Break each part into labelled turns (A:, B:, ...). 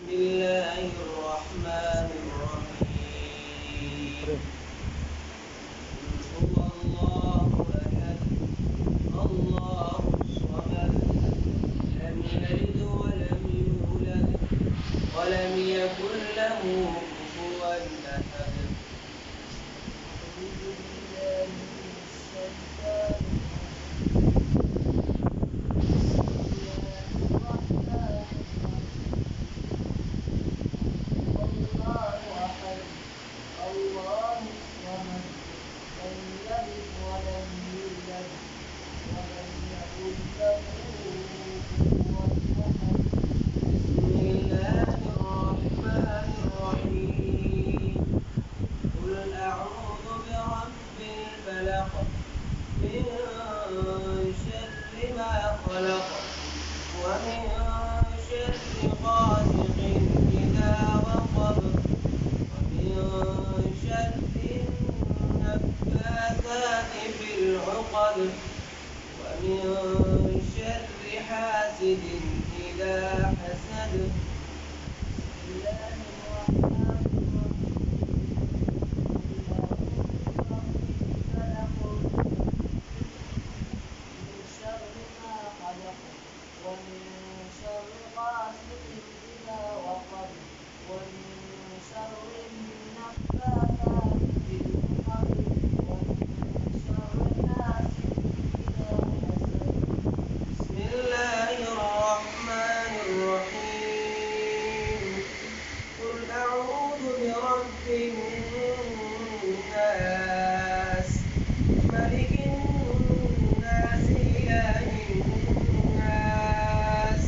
A: الله الرحمن الرحيم. هو الله أحد الله الصمد لم يلد ولم يولد ولم يكن له كفوا أحد. من شر ما خلق ومن شر غاسق إذا وقب ومن شر النفاثات في العقد ومن شر حاسد إذا حسد.
B: ومن شر غاسق إذا وقب ومن شر النفاثات في العقد ومن شر حاسد إذا حسد.
A: بسم الله الرحمن الرحيم. قل أعوذ برب الناس ملك الناس إله الناس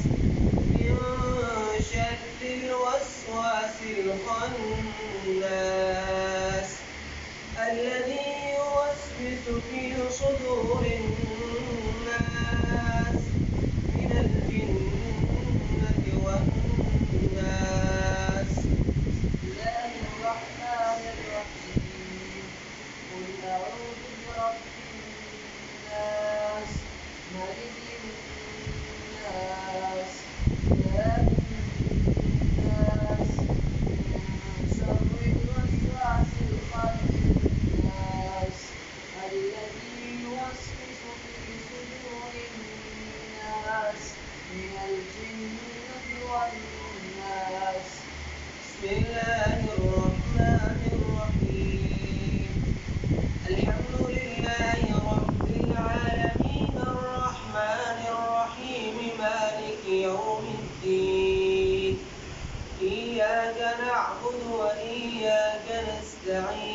A: من شر الوسواس الخناس الذي يوسوس في صدور الناس من الجنة والناس.
B: بسم الله الرحمن الرحيم. قل أعوذ برب الناس ملك الناس إله الناس من شر الوسواس الخناس الذي يوسوس في صدور الناس من الجنة والناس.
A: بسم الله الرحمن الرحيم. الحمد لله رب العالمين الرحمن الرحيم مالك يوم الدين. إياك نعبد وإياك نستعين